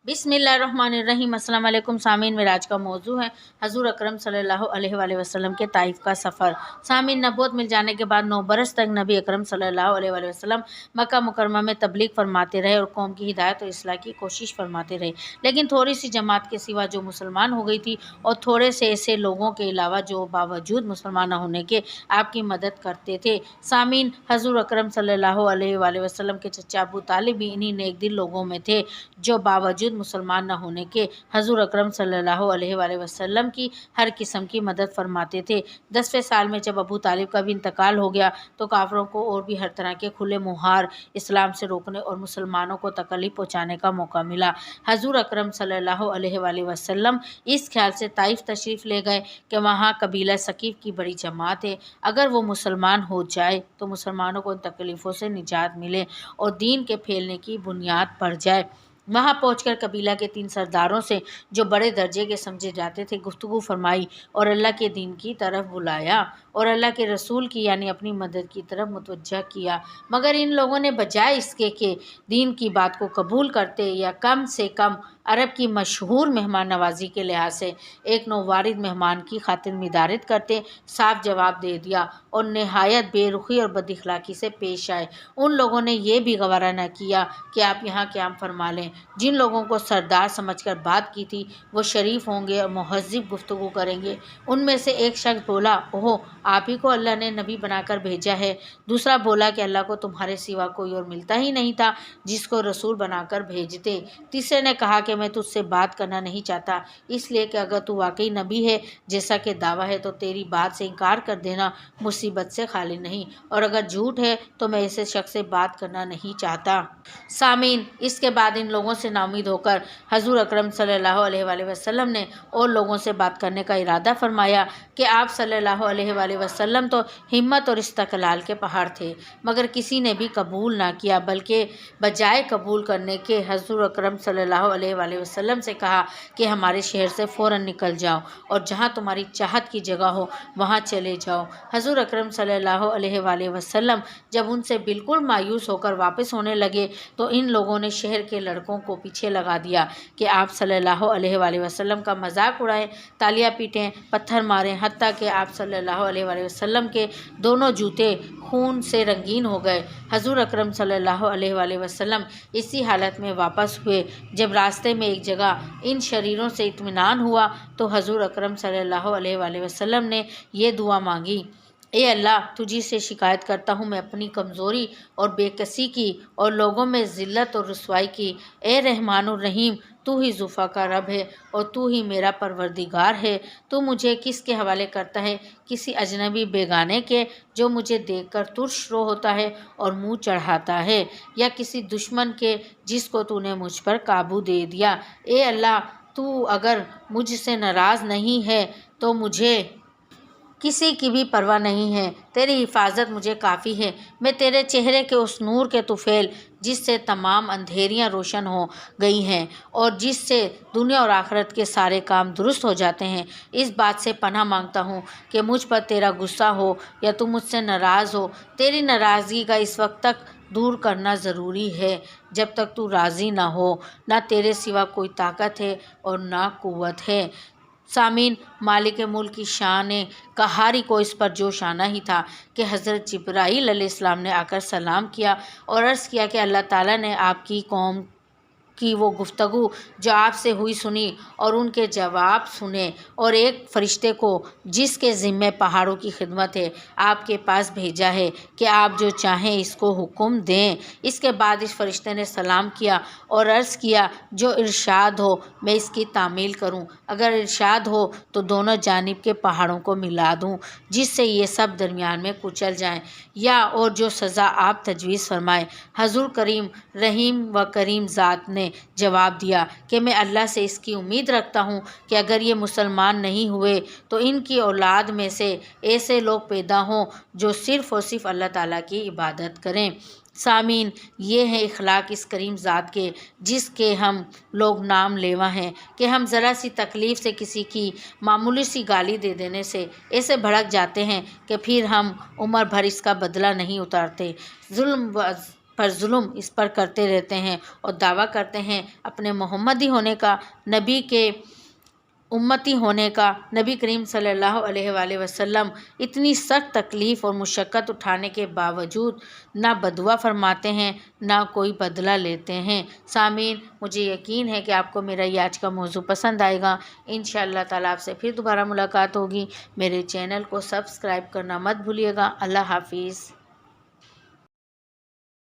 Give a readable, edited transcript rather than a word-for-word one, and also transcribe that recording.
बिस्मिल्लाहिर्रहमानिर्रहीम। अस्सलाम वालेकुम सामीन। मेरा आज का मौजू है हजूर अकरम सल्लल्लाहु अलैहि वसल्लम के ताइफ का सफ़र। सामीन, नबूवत मिल जाने के बाद 9 बरस तक नबी अकरम सल्लल्लाहु अलैहि वसल्लम मक्का मुकरमा में तबलीग फरमाते रहे और कौम की हिदायत और इस्लाह की कोशिश फरमाते रहे। लेकिन थोड़ी सी जमात के सिवा जो मुसलमान हो गई थी और थोड़े से ऐसे लोगों के अलावा जो बावजूद मुसलमान न होने के आपकी मदद करते थे। सामीन, हजूर अकरम सल्लल्लाहु अलैहि वसल्लम के चचा अबू तालिब भी इन्हीं नेक दिल लोगों में थे जो बावजूद मुसलमान न होने के हजूर अकरम सल्लल्लाहु अलैहि वसल्लम की हर किस्म की मदद फरमाते थे। 10वें साल में जब अबू तालिब का भी इंतकाल हो गया तो काफिरों को और भी हर तरह के खुले मुहार इस्लाम से रोकने और मुसलमानों को तकलीफ पहुँचाने का मौका मिला। हजूर अकरम सल्लल्लाहु अलैहि वसल्लम इस ख्याल से ताइफ तशरीफ़ ले गए कि वहाँ कबीला सकीफ़ की बड़ी जमात है, अगर वो मुसलमान हो जाए तो मुसलमानों को इन तकलीफ़ों से निजात मिले और दीन के फैलने की बुनियाद पड़ जाए। वहाँ पहुंचकर कबीला के 3 सरदारों से जो बड़े दर्जे के समझे जाते थे गुफ्तगू फरमाई और अल्लाह के दीन की तरफ बुलाया और अल्लाह के रसूल की यानी अपनी मदद की तरफ मुतवज्जा किया। मगर इन लोगों ने बजाय इसके कि दीन की बात को कबूल करते या कम से कम अरब की मशहूर मेहमान नवाजी के लिहाज से एक नौवारिद मेहमान की खातिर मिदारत करते, साफ जवाब दे दिया और नहायत बेरुखी और बदअखलाकी से पेश आए। उन लोगों ने यह भी गवारा न किया कि आप यहाँ क़याम फरमा लें। जिन लोगों को सरदार समझकर बात की थी वो शरीफ होंगे और मुहज़्ज़िब गुफ्तगू करेंगे। उनमें से एक शख्स बोला, ओहो, आप ही को अल्लाह ने नबी बनाकर भेजा है। दूसरा बोला कि अल्लाह को तुम्हारे सिवा कोई और मिलता ही नहीं था जिसको रसूल बनाकर भेजते। तीसरे ने कहा कि मैं तुझसे बात करना नहीं चाहता इसलिए कि अगर तू वाकई नबी है जैसा कि दावा है तो तेरी बात से इनकार कर देना मुसीबत से खाली नहीं, और अगर झूठ है तो मैं ऐसे शख्स से बात करना नहीं चाहता। सामीन, इसके बाद इन लोगों से नाउमीद होकर हजूर अकरम सल्लल्लाहु अलैहि वसल्लम ने और लोगों से बात करने का इरादा फरमाया कि आप सल्लल्लाहु अलैहि वसल्लम तो हिम्मत और इस्तक़लाल के पहाड़ थे, मगर किसी ने भी कबूल ना किया, बल्कि बजाय कबूल करने के हजूर अकरम सल्लल्लाहु अलैहि वसल्लम से कहा कि हमारे शहर से फ़ौरन निकल जाओ और जहाँ तुम्हारी चाहत की जगह हो वहाँ चले जाओ। हजूर अकरम सल्लल्लाहु अलैहि वसल्लम जब उनसे बिल्कुल मायूस होकर वापस होने लगे तो इन लोगों ने शहर के लड़कों को पीछे लगा दिया कि आप सल्लल्लाहु अलैहि वसल्लम का मजाक उड़ाएं, तालियां पीटें, पत्थर मारें, हत्ता कि आप सल्लल्लाहु अलैहि वसल्लम के दोनों जूते खून से रंगीन हो गए। हजूर अकरम सल्लल्लाहु अलैहि वसल्लम इसी हालत में वापस हुए। जब रास्ते में एक जगह इन शरीरों से इत्मीनान हुआ तो हजूर अकरम सल्लल्लाहु अलैहि वसल्लम ने ये दुआ मांगी, ए अल्लाह, तुझी से शिकायत करता हूँ मैं अपनी कमज़ोरी और बेकसी की और लोगों में ज़िल्लत और रुसवाई की। ए रहमानुर रहीम, तू ही ज़ुफ़ा का रब है और तू ही मेरा परवरदिगार है। तू मुझे किसके हवाले करता है? किसी अजनबी बेगाने के जो मुझे देखकर तुर्श-रो होता है और मुँह चढ़ाता है, या किसी दुश्मन के जिसको तूने मुझ पर काबू दे दिया? ए अल्लाह, तू अगर मुझसे नाराज़ नहीं है तो मुझे किसी की भी परवाह नहीं है। तेरी हिफाजत मुझे काफ़ी है। मैं तेरे चेहरे के उस नूर के तुफ़ैल जिससे तमाम अंधेरियां रोशन हो गई हैं और जिससे दुनिया और आखिरत के सारे काम दुरुस्त हो जाते हैं, इस बात से पनाह मांगता हूँ कि मुझ पर तेरा गुस्सा हो या तू मुझसे नाराज़ हो। तेरी नाराज़गी का इस वक्त तक दूर करना ज़रूरी है जब तक तू राज़ी ना हो। ना तेरे सिवा कोई ताकत है और ना क़ुव्वत है। सामीन, मालिक मुल्क की शान कहारी को इस पर जोश आना ही था कि हज़रत जिब्राईल अलैहिस्सलाम ने आकर सलाम किया और अर्ज़ किया कि अल्लाह ताला ने आपकी कौम की वो गुफ्तगू जो आपसे हुई सुनी और उनके जवाब सुने, और एक फ़रिश्ते को जिसके ज़िम्मे पहाड़ों की खिदमत है आपके पास भेजा है कि आप जो चाहें इसको हुक्म दें। इसके बाद इस फ़रिश्ते ने सलाम किया और अर्ज़ किया, जो इरशाद हो मैं इसकी तामील करूं, अगर इरशाद हो तो दोनों जानिब के पहाड़ों को मिला दूं जिससे ये सब दरमियान में कुचल जाएं, या और जो सज़ा आप तजवीज़ फरमाएं। हजूर करीम रहीम व करीम ज़ात ने जवाब दिया कि मैं अल्लाह से इसकी उम्मीद रखता हूँ कि अगर ये मुसलमान नहीं हुए तो इनकी औलाद में से ऐसे लोग पैदा हों जो सिर्फ़ और सिर्फ अल्लाह ताला की इबादत करें। सामीन, ये है इखलाक इस करीम ज़ात के जिसके हम लोग नाम लेवा हैं कि हम ज़रा सी तकलीफ़ से किसी की मामूली सी गाली दे देने से ऐसे भड़क जाते हैं कि फिर हम उम्र भर इसका बदला नहीं उतारते। जुल्म پر ظلم اس پر کرتے رہتے ہیں اور دعویٰ کرتے ہیں اپنے محمدی ہونے کا، نبی کے امتی ہونے کا۔ نبی کریم صلی اللہ علیہ وآلہ وسلم اتنی سخت تکلیف اور مشقت اٹھانے کے باوجود نہ بدعا فرماتے ہیں نہ کوئی بدلہ لیتے ہیں۔ سامعین، مجھے یقین ہے کہ آپ کو میرا یہ آج کا موضوع پسند آئے گا۔ انشاءاللہ تعالیٰ آپ سے پھر دوبارہ ملاقات ہوگی۔ میرے چینل کو سبسکرائب کرنا مت بھولیے گا۔ اللہ حافظ۔